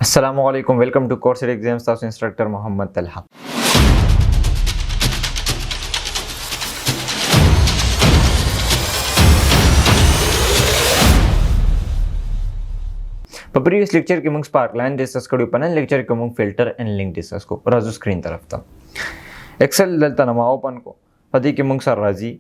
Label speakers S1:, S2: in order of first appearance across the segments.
S1: Assalamualaikum. Welcome to Course Exams. Thasu Instructor Muhammad Talha. په پریویس لیکچر کې موږ سپارک لاین ډیسکس کړو، په نن لیکچر کې موږ فلټر اینڈ لینک ډیسکس کو. راځو سکرین طرف ته. ایکسل دلته نما اوپن کو. په دې کې موږ سره راځي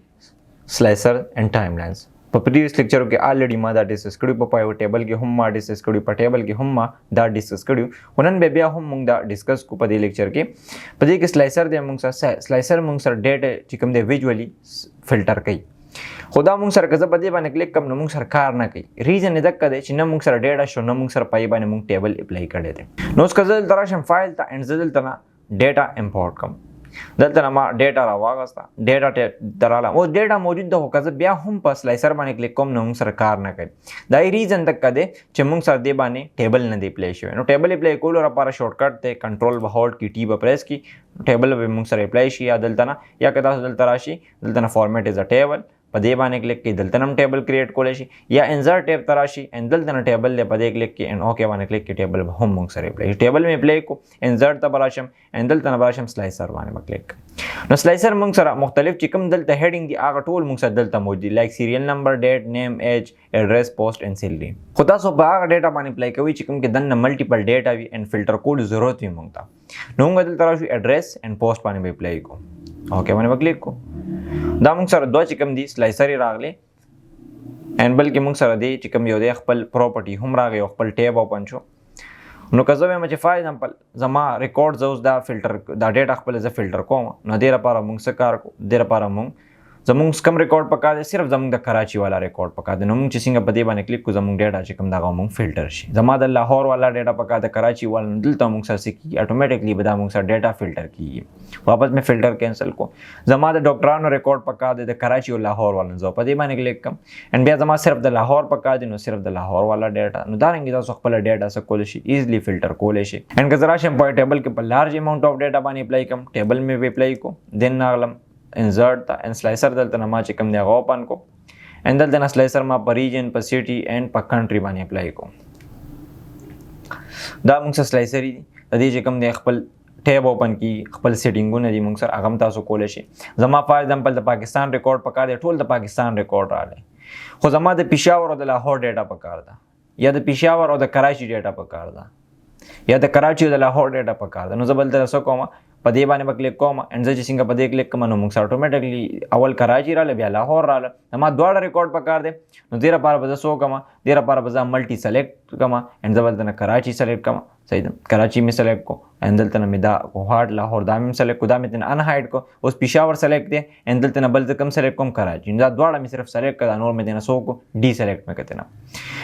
S1: سلایسر اینڈ ټایم لاینز. په پریویس لیکچر کې الریډي ما دا ډیسکس کړو، په پایو ټیبل کې هم ما ډیسکس کړو، په ټیبل کې هم ما دا ډیسکس کړو. ونن بیا هم موږ دا ډیسکس کو په دې لیکچر کې. په دې کې سلایسر دی موږ سره سلایسر موږ سره ډیټا چې کوم دی ویژوالي فلټر کوي. خدا موږ سره کزه په دې باندې کلیک کوم نو موږ سره کار نه کوي. ریزن یې دک دی چې نه موږ سره ډیټا شو، نه موږ سره پای باندې موږ ټیبل اپلای کړی دی. نو اوس کزه دلته راشم فایل ته اند زدل ته ډیټا امپورټ کوم. دلته ما ډیټا راواغستا، ډیټا دراله او ډیټا موجود ده، کزه بیا هم په سلایسر باندې کلیک کوم نو موږ سره کار نه کوي. دا ریزن دک دی چې موږ سره دې باندې ټیبل نه دی اپلای شوی. نو ټیبل اپلای کولو لپاره شارټ کټ ته کنټرول به هولډ کی ټی به پریس کی، ټیبل به موږ سره اپلای شي. یا دلته نه یا کدا دلته راشي، دلته نه فارمیټ از ا ټیبل په دې باندې کلیک کی، دلته نم ټیبل کریټ کولای شي. یا انسرټ ټیب تراشي ان دلته نه ټیبل له په دې کلیک کی ان اوکے باندې کلیک کی، ټیبل به هم موږ سره اپلای. ټیبل می اپلای کو انسرټ ته براشم ان دلته نه براشم سلایسر باندې کلیک. نو سلایسر موږ سره مختلف چې کوم دلته هډینګ دی هغه ټول موږ سره دلته موجود دي، لایک سیریل نمبر، ډیټ، نیم، ایج، ایډریس، پوسټ ان سیلری. خو تاسو په هغه ډیټا باندې اپلای کوئ چې کوم کې دنه ملټیپل ډیټا وي ان فلټر کول ضرورت وي موږ ته. نو موږ دلته راشو ایډریس ان پوسټ باندې اپلای کو، اوکے باندې کلیک کو. دا موږ سره دوه چې کوم دي سلایسر راغلي ان بلکې موږ سره دی چې کوم یو دی خپل پراپرټي هم راغی او خپل ټیب اوپن شو. نو که زه وایم چې فار ایگزامپل زما ریکارډ زوس دا فلټر دا ډیټا خپل زه فلټر کوم، نو دې لپاره موږ څه کار کوو؟ دې لپاره موږ زموږ کم ریکارډ پکار دی، صرف زموږ د کراچي والا ریکارډ پکار دی. نو موږ چې څنګه په دې باندې کلیک کوو زموږ ډیټا چې کوم دغه موږ فلټر شي. زما د لاهور والا ډیټا پکار دی، کراچي والا دلته موږ سره سکی اتوماتیکلی به دا موږ سره ډیټا فلټر کیږي. واپس مې فلټر کینسل کو. زما د ډاکټرانو ریکارډ پکار دی د کراچي او لاهور والا، زه په دې باندې کلیک کوم ان بیا زما صرف د لاهور پکار دی، نو صرف د لاهور والا ډیټا. نو دا رنګ تاسو خپل ډیټا سره کول شي ایزلی فلټر کول شي. ان که زرا شم په ټیبل کې په لارج اماونت اف ډیټا باندې اپلای کوم، ټیبل مې اپلای کو، دین ناغلم انسرټ تا ان سلایسر دلته ما چې کوم دی هغه اوپن کو ان دلته سلایسر ما په ریجن، په سیټي اینڈ په کنټری باندې اپلای کو. دا موږ سره سلایسر دي، د دې چې کوم دی خپل ټیب اوپن کی، خپل سیټینګونه دي موږ سره هغه تاسو کولای شي. زما فار ایگزامپل د پاکستان ریکارډ پکار دی، ټول د پاکستان ریکارډ راغلی، خو زما د پېښور او د لاهور ډیټا پکار ده، یا د پېښور او د کراچي ډیټا پکار ده، یا د کراچي او د لاهور ډیټا پکار ده. نو زه بل تاسو کوم په دې باندې کلیک کوم ان زه چې څنګه په دې کلیک کوم نو موږ سره اتوماتیکلی اول کراچي رااله بیا لاهور رااله. ما دواړه ریکارډ پکار دی. نو دې لپاره به زه سو کوم، دې لپاره به زه ملټي سلیکټ کوم ان زه بل کراچي سلیکټ کوم. صحیح ده، کراچي می سلیکټ کو ان دلته مې دا هارد لاهور دا مې سلیکټ کو، دا مې تن ان هاید کو. اوس پېښور سلیکټ دی ان دلته بل کم سلیکټ کوم کراچي. دا دواړه مې صرف سلیکټ کړه، نور مې نه سو کو ډي سلیکټ مې کته نه.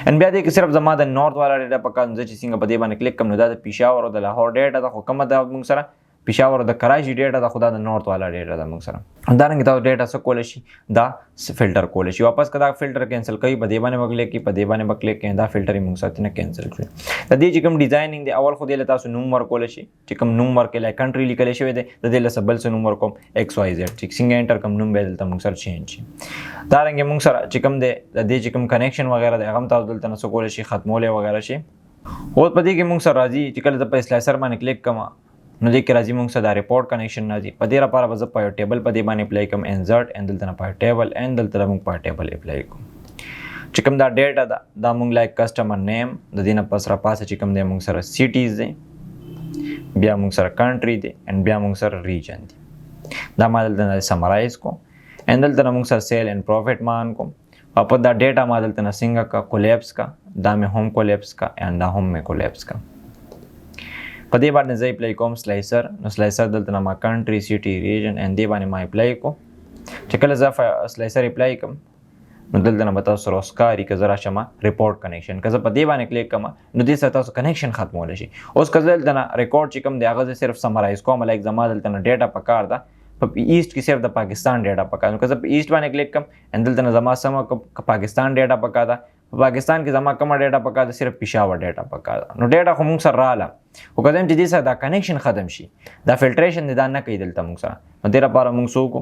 S1: ان بیا دې کې صرف زما د نارث والا ډیټا پکار نو چې څنګه په دې باندې کلیک کوم نو دا د پېښور او د لاهور ډیټا د حکومت د موږ سره پېښور د کراچي ډیټا د خدا د نارث والا ډیټا د موږ سره. دا رنګ تاسو ډیټا څه کول شي دا فلټر کول شي. واپس کدا فلټر کینسل کوي په دې باندې وکړئ کې په دې باندې وکړئ کې دا فلټر موږ سره نه کینسل کړئ. د دې چې کوم ډیزاینینګ دی اول خو دې تاسو نوم ورکول شي، چې کوم نوم ورکړئ لای کنټری لیکل شوی دی د دې له بل څه نوم ورکوم ایکس واي زد، چې څنګه انټر کوم نوم به دلته موږ سره چینج شي. دا رنګ موږ سره چې کوم دی د دې چې کوم کنیکشن وغیرہ دی هغه تاسو دلته نه کول شي ختمولې وغیرہ شي. او په دې کې موږ سره راځي چې کله د سلایسر باندې کلیک کوم نو دې کې راځي موږ سره د ریپورټ کنیکشن راځي. په دې لپاره به زه په ټیبل په دې باندې اپلای کوم انسرټ ان دلته په ټیبل ان دلته موږ په ټیبل اپلای کوم. چې کوم دا ډیټا دا موږ لایک کسٹمر نیم د دې نه پس را پاسه چې کوم دی موږ سره سیټیز دی، بیا موږ سره کنټری دی ان بیا موږ سره ریجن دی. دا ما دلته سمرایز کو ان دلته موږ سره سیل ان پروفیټ مان کوم. او په دا ډیټا ما دلته څنګه کا کولیپس کا، دا مې هم کولیپس کا ان دا هم مې کولیپس کا. په دې باندې زه اپلای کوم سلایسر. نو سلایسر دلته ما کنټری، سیټي، ریجن ان دې باندې ما اپلای کو. چې کله زه سلایسر اپلای کوم نو دلته به تاسو سره اسکاري که زه راشم ریپورټ کنیکشن که زه په دې باندې کلیک کوم نو دې سره تاسو کنیکشن ختمولی شي. اوس که زه دلته ریکارډ چې کوم دی هغه زه صرف سمرایز کوم، لایک زما دلته ډیټا پکار ده په ایست کې صرف د پاکستان ډیټا پکار. نو که زه په ایست باندې کلیک کوم ان دلته زما سم پاکستان ډیټا پکار ده. په پاکستان کې زما کومه ډیټا پکار ده؟ صرف پېښور ډیټا پکار ده. نو ډیټا خو موږ سره رااله، خو که چې دې سره دا کنیکشن ختم شي، دا فلټریشن دا نه کوي دلته موږ سره. نو دې لپاره موږ څه وکړو؟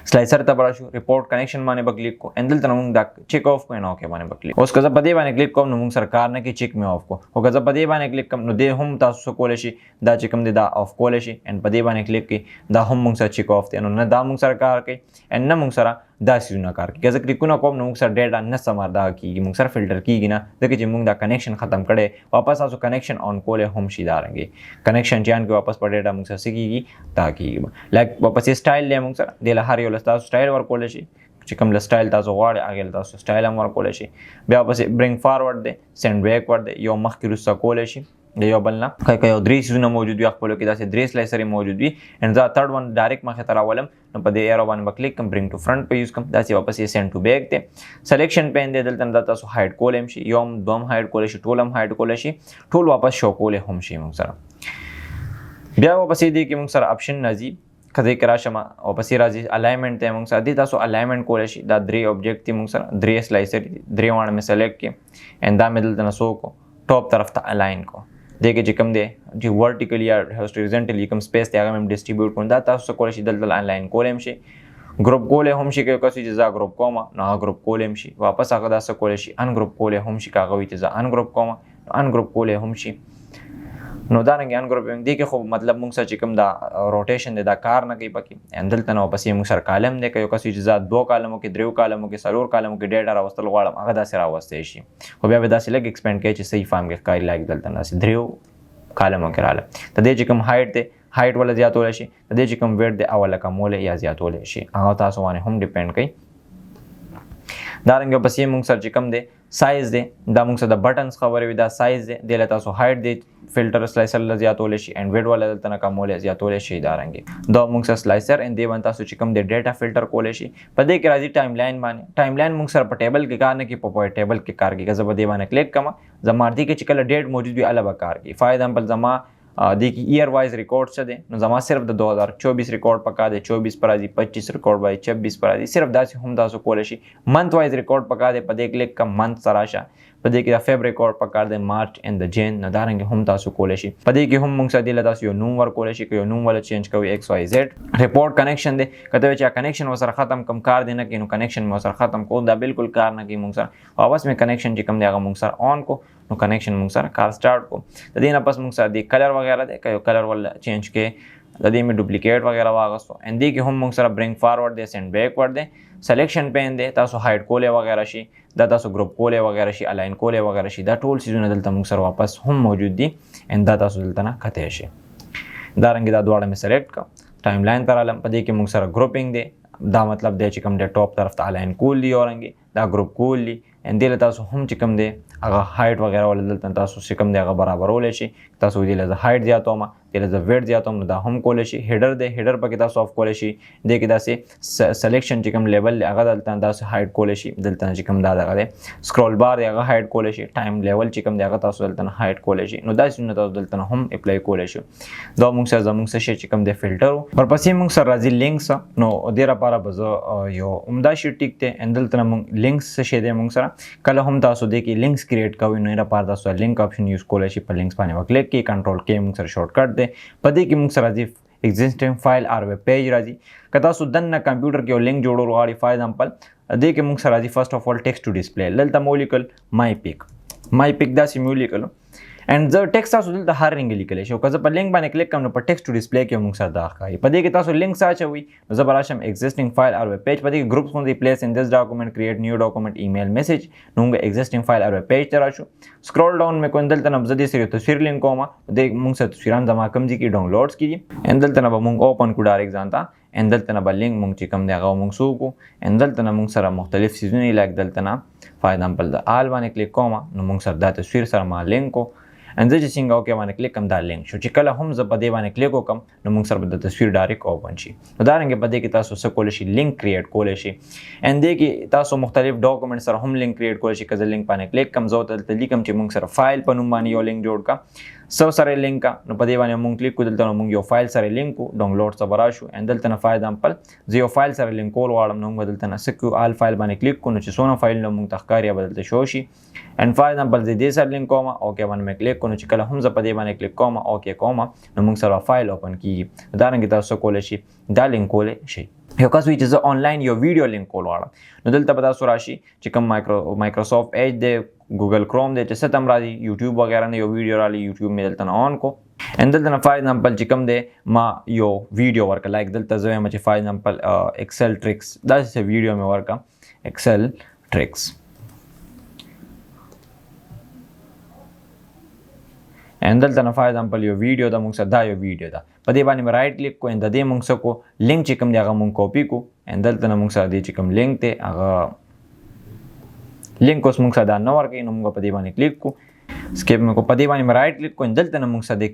S1: स्लाइसर ته براشو ریپورټ کنیکشن باندې به کلیک کو اندل ته موږ دا چیک آف کو نو کې باندې به کلیک اوس که زه په دې باندې کلیک کوم نو موږ سرکار نه کې چیک می آف کو او که زه په دې باندې کلیک کوم نو دې هم تاسو کولای شي دا چې کوم دی دا آف کولای شي ان په دې باندې کلیک کی دا هم موږ سره چیک آف دی نو نه دا موږ سره کار کوي ان نه موږ سره دا سيزونه کار کوي که زه کلیکونه کوم نو موږ سره ډیټا نه سمار دا کیږي موږ سره فلټر کیږي نه ځکه چې موږ دا کنیکشن ختم کړي واپس تاسو کنیکشن آن کولای هم شي دا رنګي کنیکشن چان کې واپس په ډیټا موږ سره سکیږي دا کیږي لایک واپس سټایل له موږ سره د هر یو لستا سټایل ورکول شي چې کوم سټایل تاسو غواړئ هغه تاسو سټایل هم ورکول شي بیا پسې برینګ فارورډ دی سند بیکورډ دی یو مخکې وروسته کولی شي د یو بل نه که یو درې سیزونه موجود وي خپلو کې داسې درې سلایسرې موجود وي اند زه تھرډ ون ډایرکټ مخې ته راولم نو په دې ایرو باندې به کلیک کوم برینګ ټو فرنټ په یوز کوم داسې واپس یې سینډ ټو بیک دی سلیکشن پین دی دلته دا تاسو هایډ کولی هم شي یو هم دوم هایډ کولی شي ټول هم هایډ کولی شي ټول واپس شو کولی هم شي موږ سره بیا واپس دې کې موږ سره آپشن راځي کله کې راشم او پسې راځي الاینمنت ته موږ سره دي تاسو الاینمنت کولی شي دا درې آبجیکټ دي موږ سره درې سلایسر دي درې واړه مې سلیکټ کړي اند دا مې دلته نه سو کو ټاپ طرف ته الاین کو دې کې چې کوم دی چې ورټیکلی یا هورزونټلی کوم سپیس دی هغه مې ډسټریبیوټ کوم دا تاسو کولی شي دلته الاین کولی هم شي ګروپ کولی هم شي که کسي چې زه ګروپ کوم نو هغه ګروپ کولی هم شي واپس هغه داسې کولی شي ان ګروپ کولی هم شي که هغه وي چې زه ان ګروپ کوم ان ګروپ کولی هم شي نو دا رنګ ان ګروپینګ دی کې خو مطلب موږ سره چې کوم دا روټیشن دی دا کار نه کوي پکې اندلته نو پسې موږ سره کالم دی که یو کس چې زه 2 کالمو کې 3 کالمو کې 4 کالمو کې ډیټا راوستل غواړم هغه داسې راوستی شي خو بیا به داسې لږ ایکسپینډ کوي چې صحیح فارم کې ښکاري لایک دلته داسې 3 کالمو کې راغله د دې چې کوم هایټ دی هایټ ولا زیاتولی شي د دې چې کوم ویټ دی او ولا کمولی یا زیاتولی شي هغه تاسو باندې هم ډیپینډ کوي دا رنګ پسې موږ سره چې کوم دی سایز دی دا موږ سره د بټنز خبرې وي دا سایز دی دې له تاسو هایټ دی فلټر سلایسر له زیاتولی شي اینډ ویډ والا دلته نه کمولی زیاتولی شي دا رنګې دا موږ سره سلایسر اینډ دې باندې تاسو چې کوم دی ډیټا فلټر کولی شي په دې کې راځي ټایم لاین باندې ټایم لاین موږ سره په ټیبل کې کار نه کوي په ټیبل کې کار کوي که زه په دې باندې کلیک کوم زما دې کې چې کله ډیټ موجود وي هله به کار کوي فار ایگزامپل زما دې کې ایئر وایز ریکارډ څه دی نو زما صرف د 2024 ریکارډ پکار دی 24 پر راځي 25 ریکارډ وایي 26 پر راځي صرف داسې هم تاسو کولی شي منث وایز ریکارډ پکار دی په دې کلیک کوم منث سره راشه په دې کې د فیب ریکارډ پکار دی مارچ اینډ د جین نو دا رنګې هم تاسو کولی شي په دې کې هم موږ سره دې له تاسو یو نوم ورکولی شي که یو نوم ولا چینج کوئ ایکس واي زیډ ریپورټ کنیکشن دی که ته چې کنیکشن ورسره ختم کوم کار دی نه کوي نو کنیکشن مې ورسره ختم کو دا بالکل کار نه کوي موږ سره واپس مې کنیکشن چې کوم دی هغه موږ سره آن کو نو کنیکشن موږ سره کار سٹارټ کو د دې نه پس موږ سره د کلر وغیرہ دی که یو کلر ول چینج کې د دې مې ډوپلیکیټ وغیرہ واغستو اند دې کې هم موږ سره برینګ فارورډ دی سینډ بیکورډ دی سلیکشن پین دی تاسو هایډ کولی وغیرہ شي دا تاسو ګروپ کولی وغیرہ شي الاین کولی وغیرہ شي دا ټول سیزونه دلته موږ سره واپس هم موجود دي اند دا تاسو دلته نه کتی شي دا رنګې دا دواړه مې سلیکټ کړه ټایم لاین ته رالم په دې کې موږ سره ګروپینګ دی دا مطلب دی چې کوم دی ټاپ طرف ته الاین کول دي او رنګې دا ګروپ کول دي اند دې له تاسو هم چې کوم دی هغه هایټ وغیرہ ولا دلته تاسو چې کوم دی هغه برابرولی شي تاسو دې له زه هایټ زیاتوم دې له زه ویټ زیاتوم نو دا هم کولی شي هیډر دی هیډر پکې تاسو آف کولی شي دې کې داسې سلیکشن چې کوم لیول دی هغه دلته داسې هایټ کولی شي دلته چې کوم دا دغه دی سکرول بار دی هغه هایټ کولی شي ټایم لیول چې کوم دی هغه تاسو دلته هایټ کولی شي نو دا څیزونه تاسو دلته هم اپلای کولی شي دا موږ سره زموږ څه شی چې کوم دی فلټر ورپسې موږ سره راځي لینکس نو دې لپاره به زه یو عمده شي ټیک دی اند دلته موږ لینکس څه شی دی موږ سره کله هم تاسو دې کې لینکس کریټ کوئ نو لپاره تاسو لینک آپشن یوز کولی شي په لینکس باندې وکلیک کې کنټرول کې موږ سره شارټ کټ دی په دې کې موږ سره راځي ایگزیسټینګ فایل اور ویب پیج راځي که تاسو دننه کمپیوټر کې یو لینک جوړول غواړئ فار ایگزامپل دې کې موږ سره راځي فرست اف آل ټیکسټ ټو ډسپلی دلته مو لیکل مای پیک داسې مې ولیکلو اینډ زه ټیکسټ تاسو دلته هر رنګ لیکلی شي که زه په لینک باندې کلیک کوم نو په ټیکسټ ټو ډسپلی کې موږ سره دا ښکاري په دې کې تاسو لینک اچوئ نو زه به راشم ایگزیسټینګ فایل اور ویب پیج په دې کې ګروپس باندې پلیس ان دس ډاکومنټ کریټ نیو ډاکومنټ ایمیل میسج نو موږ ایگزیسټینګ فایل اور ویب پیج ته راشو سکرول ډاون مې کوم دلته نه زه دې سره تصویر لینک کوم دې موږ سره تصویران زما کوم ځای کې ډاونلوډز کیږي ان دلته نه به موږ اوپن کو ډایرکټ ځان ته ان دلته نه به لینک موږ چې کوم دی هغه موږ سو کو ان دلته نه موږ سره مختلف سیزونه لایک دلته نه فار ایگزامپل د آل باندې کلیک کوم نو موږ سره دا تصویر سره ما لینک کو ان زه چې څنګه اوکې باندې کلیک کوم دا لینک شو چې کله هم زه په دې باندې کلیک وکم نو موږ سره به د تصویر ډایرکټ اوپن شي نو دا رنګې په دې کې تاسو څه کولی شي لینک کریټ کولی شي ان دې کې تاسو مختلف ډاکومنټ سره هم لینک کریټ کولی شي که زه لینک باندې کلیک کوم زه دلته لیکم چې موږ سره فایل په نوم باندې یو لینک جوړ کا سره لینک کا نو په دې باندې موږ کلیک کو دلته موږ یو فایل سره لینک کو ډاونلوډ څه به راشو ان دلته نه فار ایگزامپل زه یو فایل سره لینک کول غواړم نو موږ دلته نه څه کوو آل فایل باندې کلیک کو نو چې څونه فایل نو موږ ته ښکاري به دلته شو شي ان فار ایگزامپل زه دې سره لینک کوم اوکې باندې مې کلیک کو نو چې کله هم زه په دې باندې کلیک کوم اوکې کوم نو موږ سره فایل اوپن کیږي دا رنګې تاسو کولی شي دا لینک کولی شي یو کس وی چې زه آنلاین یو ویډیو لینک کول غواړم نو دلته به تاسو راشي چې کوم مایکروسافټ ایج دی ګوګل کروم دی چې څه ته هم راځي یوټیوب وغیره نه یو ویډیو راغلی یوټیوب مې دلته نه آن کو ان دلته نه فار ایگزامپل چې کوم دی ما یو ویډیو ورکړه لایک دلته زه وایم چې فار ایگزامپل ایکسل ټریکس داسې ویډیو مې ورکړه ایکسل ټریکس ان دلته نه فار ایگزامپل یو ویډیو دا موږ سره دا یو ویډیو ده په دې باندې مې رائټ کلیک کو ان د دې موږ سره کو لینک چې کوم دی هغه موږ کاپی کو ان دلته نه موږ سره دی چې کوم لینک دی هغه لینک اوس موږ سره دا نه ورکوي نو موږ په دې باندې کلیک کو سکیپ مې کو په دې باندې مې رائټ کلیک کو ان دلته نه موږ سره دی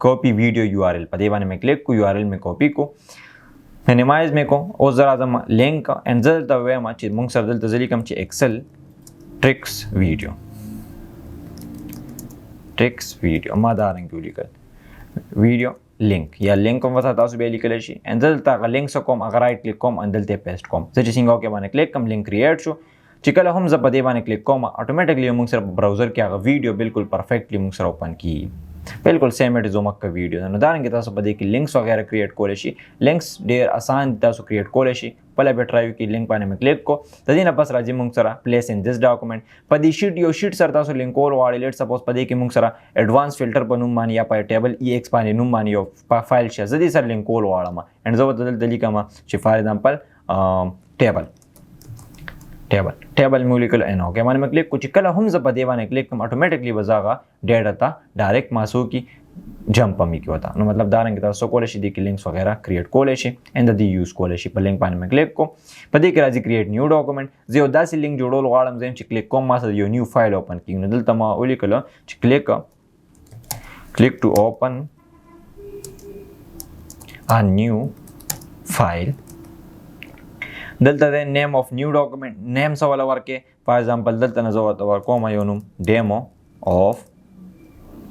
S1: کاپی ویډیو یو آر ایل په دې باندې مې کلیک کو یو آر ایل مې کاپی کو مینیمایز مې کو اوس زه راځم لینک ان دلته وایم چې موږ سره دلته زه لیکم چې ایکسل ټریکس ویډیو ټریکس ویډیو ما دا رنګ ولیکل ویډیو لینک یا لینک هم ورته تاسو به لیکلی شي ان دلته هغه لینک څه کوم هغه رائټ کلیک کوم ان دلته پیسټ کوم زه چې څنګه اوکې باندې کلیک کوم لینک کریټ شو چې کله هم زه په دې باندې کلیک کوم اتوماتیکلی موږ سره براوزر کې هغه ویډیو بالکل پرفیکټلی موږ سره اوپن کیږي بالکل سیم اټ زومک کا ویډیو نو دا رنګ تاسو په دې کې لینکس وغیرہ کریټ کولی شي لینکس ډیر آسان تاسو کریټ کولی شي پله به ټرای وکړئ لینک باندې مې کلیک کو د دې نه پس راځي موږ سره پلیس ان دس ډاکومنټ په دې شیټ یو شیټ سره تاسو لینکول غواړئ لیټ سپوز په دې کې موږ سره ایڈوانس فلټر په نوم باندې یا په ټیبل ای ایکس باندې نوم باندې یو فایل شي زه دې سره لینکول غواړم ان زه ورته دلته لیکم چې فار ایگزامپل ټیبل مې ولیکل ان اوکې باندې مې کلیک کو چې کله هم زه په دې باندې کلیک کوم اتوماتیکلی به زه هغه ډیټا ته ډایرکټ ماسو کی جمپ هم کې وتا نو مطلب دا رنګ تاسو کولای شئ د کې لینکس وغیرہ کریټ کولای شئ ان د دې یوز کولای شئ په لینک باندې مې کلیک کو په دې کې راځي کریټ نیو ډاکومنټ زه یو داسې لینک جوړول غواړم زه چې کلیک کوم ما سره یو نیو فایل اوپن کیږي نو دلته ما ولیکل چې کلیک ټو اوپن ا نیو فایل دلته د نیم اف نیو ډاکومنټ نیم څه ولا ورکه فار ایگزامپل دلته نه زه ورکوم یو نوم ډیمو اف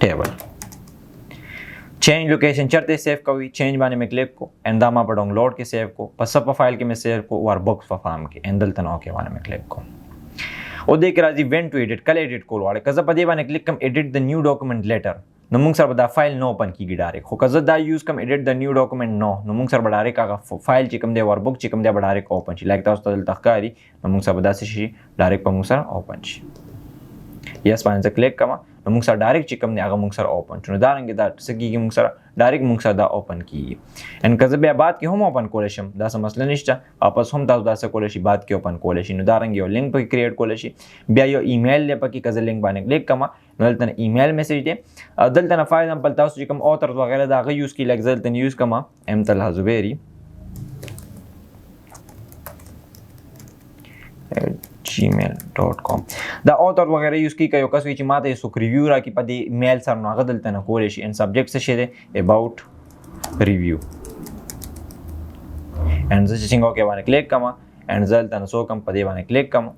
S1: ټیبل چینج لوکیشن چرته سیو کوي چینج باندې مې کلیک کو ان دا ما په ډاونلوډ کې سیو کو په سب فایل کې مې سیو کو ور بکس په فارم کې ان دلته نو کې باندې مې کلیک کو او دې کې راځي وین ټو ایډیټ کله ایډیټ کول واړه کزه په دې باندې کلیک کوم ایډیټ د نیو ډاکومنټ لیټر نو موږ سره دا فایل نو اوپن کیږي ډایرکټ خو کزه دا یوز کوم ایډیټ د نیو ډاکومنټ نو موږ سره ډایرکټ هغه فایل چې کوم دی ور بک چې کوم دی ډایرکټ اوپن شي لایک تاسو ته دلته ښکاري نو موږ سره داسې شي ډایرکټ په موږ سره اوپن شي یس باندې کلیک کوم نو موږ سره ډایرکټ چې کوم دی هغه موږ سره اوپن شي نو دا رنګ دا څه کیږي موږ سره ډایرکټ موږ سره دا اوپن کیږي ان کزه بیا بعد کې هم اوپن کولای شم دا څه مسله نشته واپس هم تاسو دا څه کولای شي بعد کې اوپن کولای شي نو دا رنګ یو لینک پکې کریټ کولای شي بیا یو ایمیل دی پکې کزه لینک باندې کلیک کوم نو دلته ایمیل میسج دی دلته نه فار ایگزامپل تاسو چې کوم اوتر وغیرہ دا غي یوز کی لایک دلته یوز کوم ام طلحه زبیری gmail.com دا اوتر وغیرہ یوز کی یو کس وی چې ماته سو ریویو را کی په دې میل سره نو هغه دلته نه کولای شي ان سبجیکټ څه شي دی اباوت ریویو ان زه چې څنګه اوکې باندې کلیک کوم ان زه دلته نو کوم په دې باندې کلیک کوم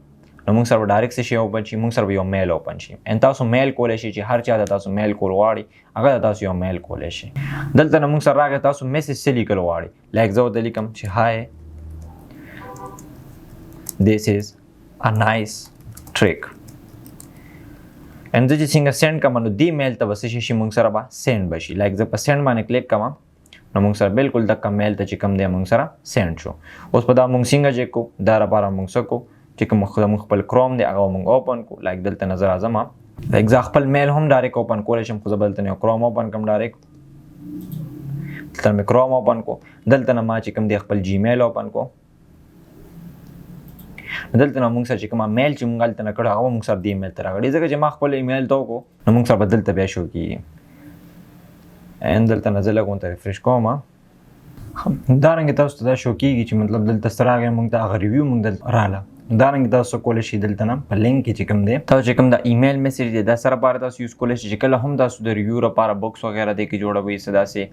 S1: نو موږ سره ډایرکټ څه شي اوپن شي موږ سره یو میل اوپن شي ان تاسو میل کولای شي چې هر چا د تاسو میل کول غواړي هغه تاسو یو میل کولای شي دلته نو موږ سره راغی تاسو میسج څه لیکل غواړي لایک زه ودلی کوم چې هاي this is a nice trick and زه چې څنګه سینډ کوم نو دې میل ته بس شي موږ سره به سینډ بشي لایک زه په سینډ باندې کلیک کوم نو موږ سره بالکل د میل ته چې کوم دی موږ سره سینډ شو اوس په دا موږ څنګه چې کو دا لپاره موږ څه کو چې کوم خپل کروم دی هغه موږ اوپن کو لایک دلته نظر اعظم لایک زه خپل میل هم ډایرکټ اوپن کولای شم خو زه بلته نه کروم اوپن کوم ډایرکټ دلته مې کروم اوپن کو دلته نه ما چې کوم دی خپل جیمیل اوپن کو دلته نو موږ سره چې کوم میل چې موږ دلته نه کړو هغه موږ سره دی ایمیل ته راغلی ځکه چې ما خپل ایمیل ته وکړو نو موږ سره بدلته بیا شو کیږي ان دلته نه زه لږ ته ریفریش کوم دا رنګ تاسو ته دا شو کیږي چې مطلب دلته سره راغی موږ ته هغه ریویو موږ دلته رااله دا رنګ تاسو کولای شئ دلته نه په لینک کې چې کوم دی تاسو چې کوم دا ایمیل میسج دی دا سره بار تاسو یوز کولای شئ چې کله هم تاسو د ریویو لپاره بکس وغیرہ دی کې جوړوي صدا سي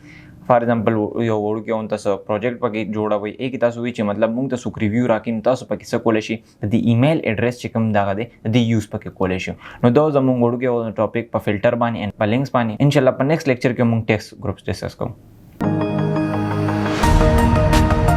S1: فار ایگزامپل یو وړو کې اون تاسو پروجیکټ پکې جوړوي یک تاسو وی چې مطلب موږ تاسو ریویو راکین تاسو پکې څه کولای شئ د ایمیل اډرس چې کوم دا دی د یوز پکې کولای شئ نو دا زموږ وړو کې ټاپک په فلټر باندې په لینکس باندې ان شاء الله په نیکسټ لیکچر کې موږ ټیکسټ ګروپس ډسکس کوو